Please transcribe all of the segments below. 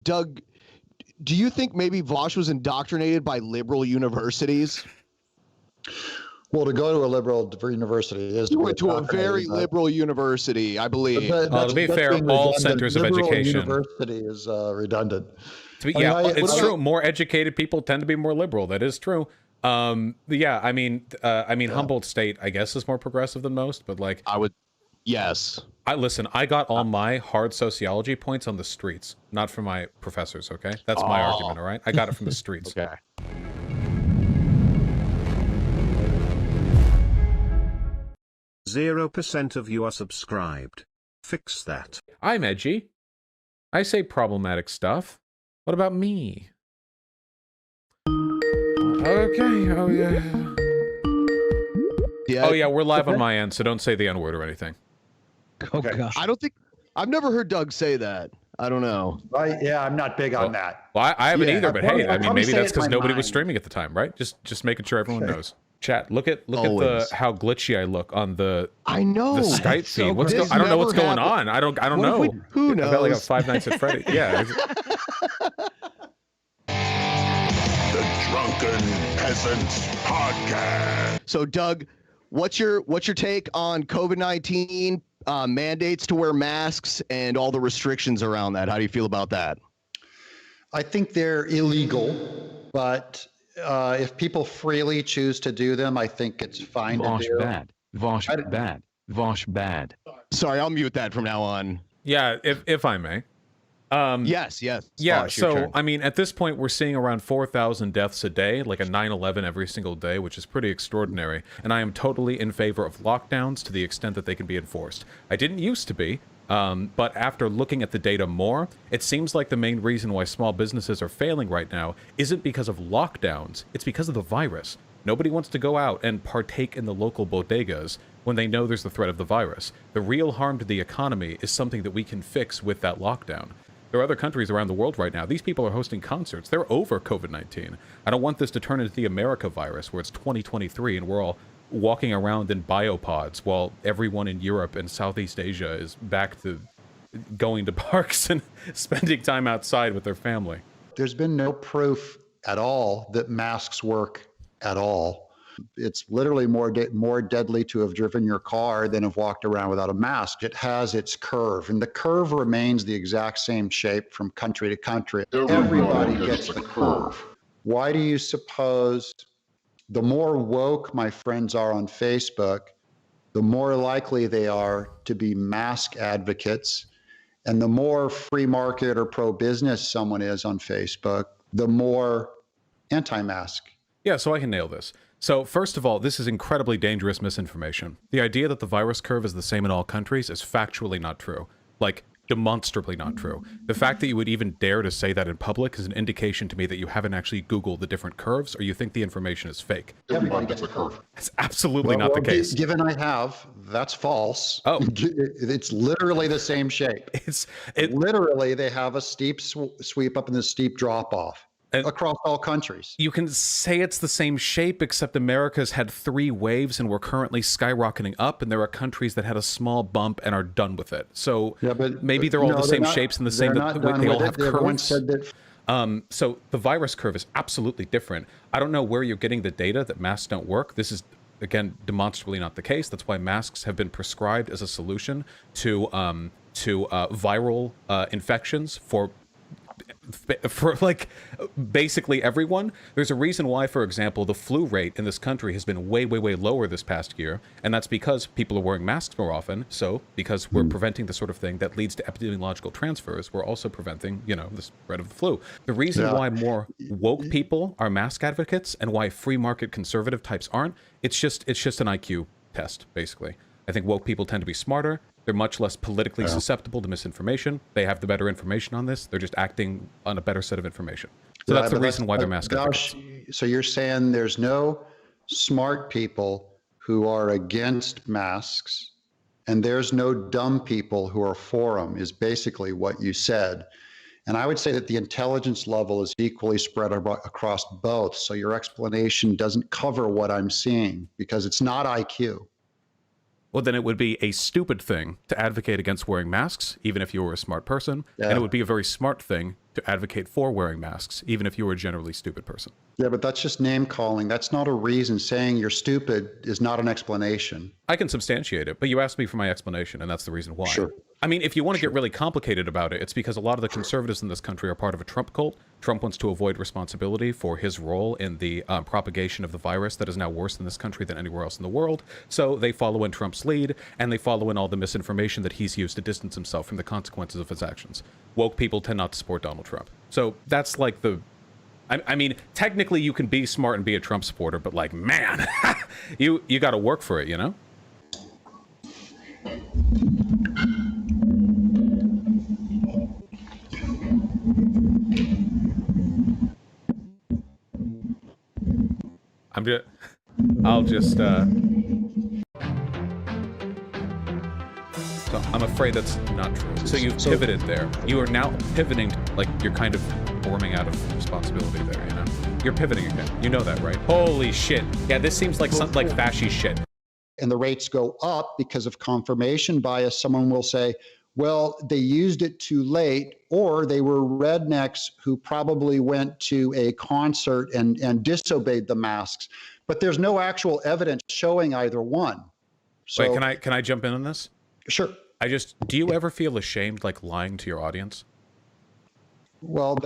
Doug, do you think maybe Vaush was indoctrinated by liberal universities? Well, to go to a liberal university is You went to a very liberal university, I believe. To be fair, all centers of education. University is redundant. It's true. More educated people tend to be more liberal. That is true. Yeah, I mean, Humboldt State, I guess, is more progressive than most, but like, yes. I got all my hard sociology points on the streets, not from my professors. Okay, that's my argument. All right, I got it from the streets. Okay. 0% of you are subscribed. Fix that. I'm edgy. I say problematic stuff. What about me? Okay. Oh yeah. Oh yeah, we're live on my end, so don't say the N-word or anything. Oh God. I've never heard Doug say that. I don't know. Yeah, I'm not big on that. Well, I haven't either, but hey, I mean, maybe that's because nobody was streaming at the time, right? Just making sure everyone knows. Chat, look at how glitchy I look on the Skype feed. What's I don't know what's going on. I don't know. Who knows? I felt like a Five Nights at Freddy. Yeah. The Drunken Peasants Podcast. So, Doug, what's your take on COVID-19 mandates to wear masks and all the restrictions around that? How do you feel about that? I think they're illegal, but if people freely choose to do them, I think it's fine to do. Vaush bad. Vaush bad. Sorry, I'll mute that from now on. Yeah, if I may. Yes. Yeah, Vaush, so, I mean, at this point, we're seeing around 4,000 deaths a day, like a 9/11 every single day, which is pretty extraordinary. And I am totally in favor of lockdowns to the extent that they can be enforced. I didn't used to be, but after looking at the data more, it seems like the main reason why small businesses are failing right now isn't because of lockdowns, it's because of the virus. Nobody wants to go out and partake in the local bodegas when they know there's the threat of the virus. The real harm to the economy is something that we can fix with that lockdown. There are other countries around the world right now. These people are hosting concerts. They're over COVID-19. I don't want this to turn into the America virus where it's 2023 and we're all walking around in biopods while everyone in Europe and Southeast Asia is back to going to parks and spending time outside with their family. There's been no proof at all that masks work at all. It's literally more deadly to have driven your car than have walked around without a mask. It has its curve, and the curve remains the exact same shape from country to country. Everybody gets the curve. Why do you suppose the more woke my friends are on Facebook, the more likely they are to be mask advocates, and the more free market or pro-business someone is on Facebook, the more anti-mask. Yeah, so I can nail this. So first of all, this is incredibly dangerous misinformation. The idea that the virus curve is the same in all countries is factually not true. Like, demonstrably not true. The fact that you would even dare to say that in public is an indication to me that you haven't actually Googled the different curves or you think the information is fake. Everybody gets a curve. That's absolutely not the case. Given I have, that's false. Oh. It's literally the same shape. Literally, they have a steep sweep up and a steep drop off. Across all countries. You can say it's the same shape, except America's had 3 waves and we're currently skyrocketing up, and there are countries that had a small bump and are done with it. So yeah, maybe they're all the same shapes and the same, but they all have curves. So the virus curve is absolutely different. I don't know where you're getting the data that masks don't work. This is, again, demonstrably not the case. That's why masks have been prescribed as a solution to viral infections for like basically everyone. There's a reason why, for example, the flu rate in this country has been way lower this past year, and that's because people are wearing masks more often. So because we're preventing the sort of thing that leads to epidemiological transfers, we're also preventing, the spread of the flu. The reason why more woke people are mask advocates and why free market conservative types aren't, it's just an IQ test, basically. I think woke people tend to be smarter. They're much less politically susceptible to misinformation. They have the better information on this. They're just acting on a better set of information. So that's the reason why they're mask advocates. So you're saying there's no smart people who are against masks, and there's no dumb people who are for them, is basically what you said. And I would say that the intelligence level is equally spread across both. So your explanation doesn't cover what I'm seeing because it's not IQ. Well, then it would be a stupid thing to advocate against wearing masks, even if you were a smart person. Yeah. And it would be a very smart thing to advocate for wearing masks, even if you were a generally stupid person. Yeah, but that's just name calling. That's not a reason. Saying you're stupid is not an explanation. I can substantiate it, but you asked me for my explanation, and that's the reason why. Sure. I mean, if you want to get really complicated about it, it's because a lot of the conservatives in this country are part of a Trump cult. Trump wants to avoid responsibility for his role in the propagation of the virus that is now worse in this country than anywhere else in the world. So they follow in Trump's lead, and they follow in all the misinformation that he's used to distance himself from the consequences of his actions. Woke people tend not to support Donald Trump. So that's like the... I mean, technically you can be smart and be a Trump supporter, but like, man, you got to work for it, you know? I'll just, so I'm afraid that's not true. So you've pivoted there. You are now pivoting, like you're kind of forming out of responsibility there, you know? You're pivoting again. You know that, right? Holy shit. Yeah, this seems like something like fascist shit. And the rates go up because of confirmation bias. Someone will say, well, they used it too late, or they were rednecks who probably went to a concert and disobeyed the masks. But there's no actual evidence showing either one. So, wait, can I jump in on this? Sure. Do you ever feel ashamed, like lying to your audience? Well,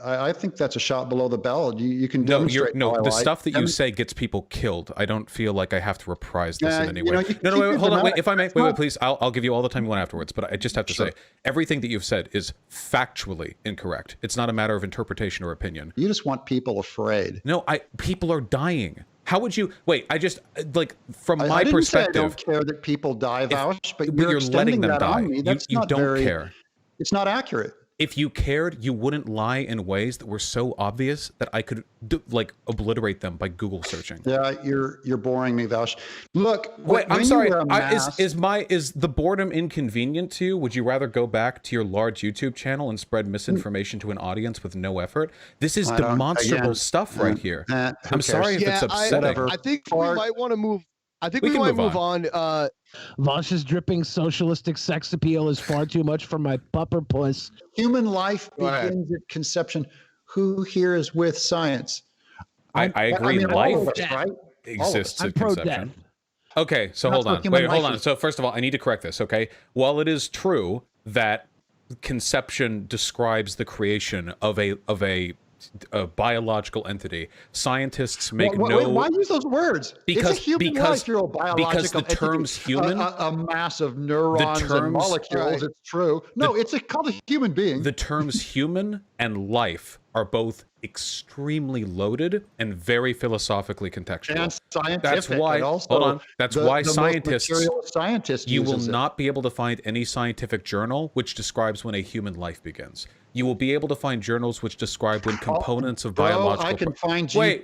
I think that's a shot below the belt. You can demonstrate. The stuff that you say gets people killed. I don't feel like I have to reprise this in any way. No, hold on, wait, if I may, wait, please. I'll give you all the time you want afterwards, but I just have to say, everything that you've said is factually incorrect. It's not a matter of interpretation or opinion. You just want people afraid. No, people are dying. How would you, from my perspective. I don't care that people die, Vaush, but you're letting them die. On me. That's you don't care. It's not accurate. If you cared, you wouldn't lie in ways that were so obvious that I could obliterate them by Google searching. Yeah, you're boring me, Vaush. Look, wait, I'm sorry. Is the boredom inconvenient to you? Would you rather go back to your large YouTube channel and spread misinformation to an audience with no effort? This is demonstrable stuff right here. I'm sorry if it's upsetting. I think we might want to move. I think we might move on. Vaush's dripping socialistic sex appeal is far too much for my pupper puss. Human life begins at conception. Who here is with science? I agree. Life exists at conception. Pro-death. Okay, so hold on. Wait, hold on. So first of all, I need to correct this, okay? While it is true that conception describes the creation of a biological entity, scientists make why use those words? Because it's a human life, you're a biological because the terms human, a mass of neurons and molecules. It's true. No, it's called a human being. The terms human and life are both extremely loaded and very philosophically contextual. And scientific. That's why. Also, hold on. That's why scientists. You will it. not be able to find any scientific journal which describes when a human life begins. You will be able to find journals which describe when components of biological. I can find you. Wait,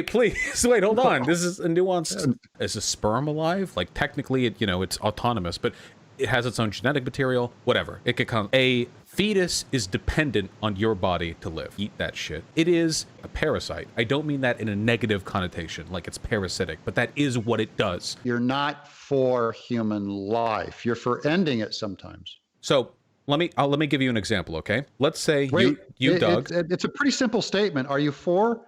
please. Wait, hold on. This is a nuanced. Is a sperm alive? Like technically, it's autonomous, but it has its own genetic material. Whatever. It could come. A fetus is dependent on your body to live. Eat that shit. It is a parasite. I don't mean that in a negative connotation, like it's parasitic, but that is what it does. You're not for human life. You're for ending it sometimes. So let me give you an example, okay? Let's say Doug. It's a pretty simple statement. Are you for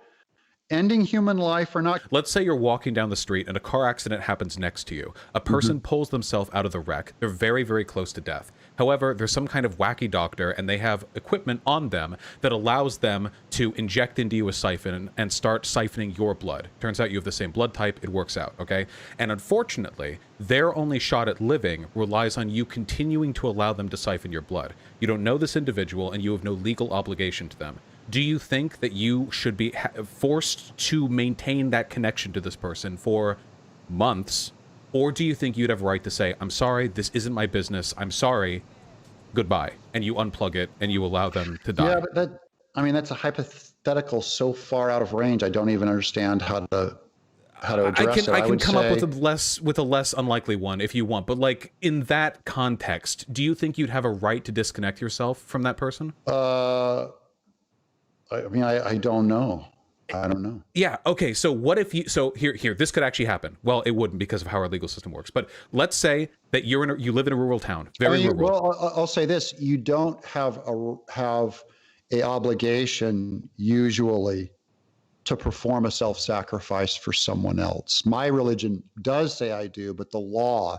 ending human life or not? Let's say you're walking down the street and a car accident happens next to you. A person pulls themselves out of the wreck. They're very, very close to death. However, there's some kind of wacky doctor and they have equipment on them that allows them to inject into you a siphon and start siphoning your blood. Turns out you have the same blood type. It works out, okay? And unfortunately, their only shot at living relies on you continuing to allow them to siphon your blood. You don't know this individual and you have no legal obligation to them. Do you think that you should be forced to maintain that connection to this person for months? Or do you think you'd have a right to say, I'm sorry, this isn't my business, I'm sorry, goodbye, and you unplug it and you allow them to die? Yeah, but that's a hypothetical so far out of range, I don't even understand how to address it. I can come up with a less unlikely one if you want, but like in that context, do you think you'd have a right to disconnect yourself from that person? I don't know. I don't know. Yeah. Okay. So what if you? So here. This could actually happen. Well, it wouldn't because of how our legal system works. But let's say that you live in a rural town, very rural. Well, I'll say this: you don't have a obligation usually to perform a self-sacrifice for someone else. My religion does say I do, but the law,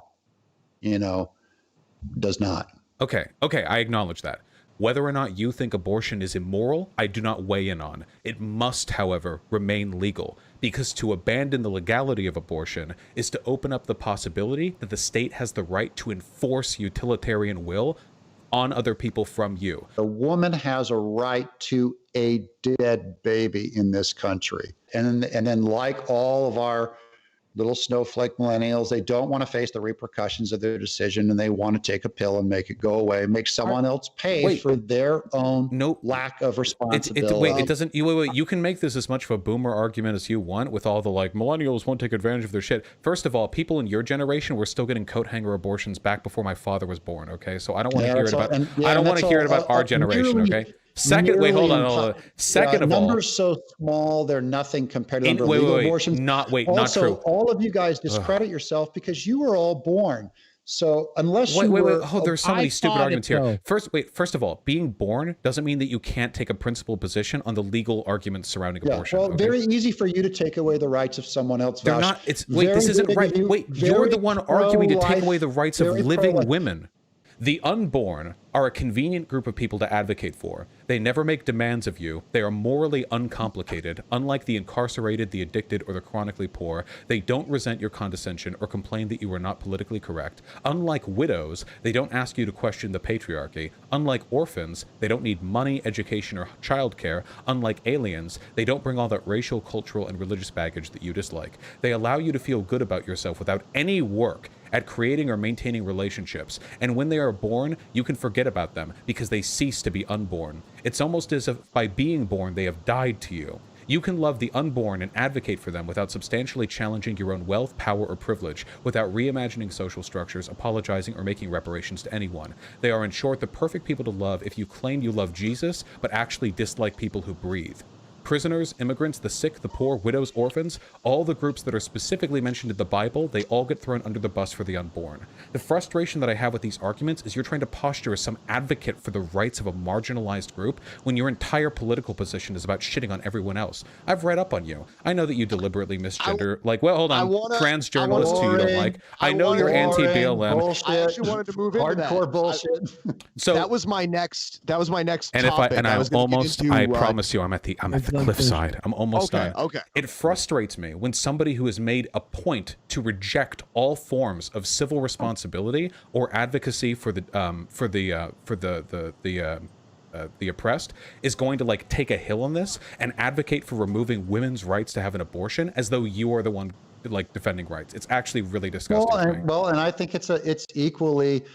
does not. Okay. I acknowledge that. Whether or not you think abortion is immoral, I do not weigh in on. It must, however, remain legal, because to abandon the legality of abortion is to open up the possibility that the state has the right to enforce utilitarian will on other people from you. A woman has a right to a dead baby in this country. And then like all of our little snowflake millennials, they don't want to face the repercussions of their decision, and they want to take a pill and make it go away, make someone else pay for their own lack of responsibility. It doesn't. Wait. You can make this as much of a boomer argument as you want, with all the millennials won't take advantage of their shit. First of all, people in your generation were still getting coat hanger abortions back before my father was born. Okay, so I don't want to hear it about. I don't want to hear it about our generation. Okay. Second, wait, hold on. Second of all, numbers so small, they're nothing compared to legal abortions. Not also, true. All of you guys discredit yourself because you were all born. So unless there's so many stupid arguments here. First of all, being born doesn't mean that you can't take a principled position on the legal arguments surrounding abortion. Well, very easy for you to take away the rights of someone else. They're not. This isn't right. You're the one arguing to take away the rights of living women. The unborn are a convenient group of people to advocate for. They never make demands of you. They are morally uncomplicated. Unlike the incarcerated, the addicted, or the chronically poor, they don't resent your condescension or complain that you are not politically correct. Unlike widows, they don't ask you to question the patriarchy. Unlike orphans, they don't need money, education, or childcare. Unlike aliens, they don't bring all that racial, cultural, and religious baggage that you dislike. They allow you to feel good about yourself without any work at creating or maintaining relationships, and when they are born, you can forget about them because they cease to be unborn. It's almost as if by being born, they have died to you. You can love the unborn and advocate for them without substantially challenging your own wealth, power, or privilege, without reimagining social structures, apologizing, or making reparations to anyone. They are, in short, the perfect people to love if you claim you love Jesus, but actually dislike people who breathe. Prisoners, immigrants, the sick, the poor, widows, orphans, all the groups that are specifically mentioned in the Bible, they all get thrown under the bus for the unborn. The frustration that I have with these arguments is you're trying to posture as some advocate for the rights of a marginalized group when your entire political position is about shitting on everyone else. I've read up on you. I know that you deliberately misgender, trans journalists who you don't like. I know you're anti-BLM. Bullshit. I actually wanted to move into that. Hardcore bullshit. So that was my next and topic. I promise you, I'm at the cliffside. I'm almost done. Okay. It frustrates me when somebody who has made a point to reject all forms of civil responsibility or advocacy for the oppressed is going to take a hill on this and advocate for removing women's rights to have an abortion as though you are the one defending rights. It's actually really disgusting. And I think it's equally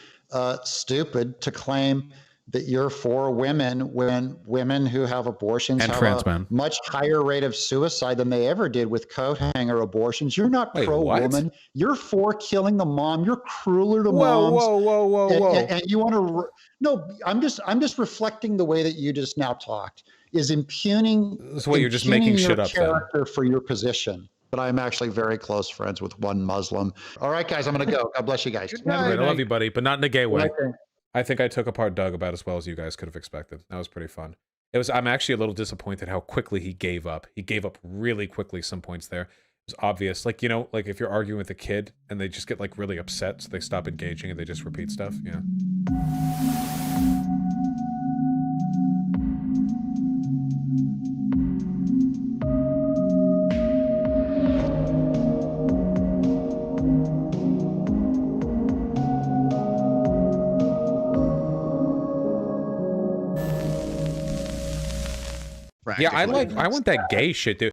stupid to claim that you're for women when women who have abortions and have a much higher rate of suicide than they ever did with coat hanger abortions. You're not pro-woman. You're for killing the mom. You're crueler to moms. Whoa. And you want to... No, I'm just reflecting the way that you just now talked, is impugning... That's what you're just making shit up character for your position. But I'm actually very close friends with one Muslim. All right, guys, I'm going to go. God bless you guys. I love you, buddy, but not in a gay way. I think I took apart Doug about as well as you guys could have expected. That was pretty fun. I'm actually a little disappointed how quickly he gave up. He gave up really quickly some points there. It was obvious. If you're arguing with a kid and they just get really upset, so they stop engaging and they just repeat stuff. Yeah. Yeah, I want that gay shit, dude.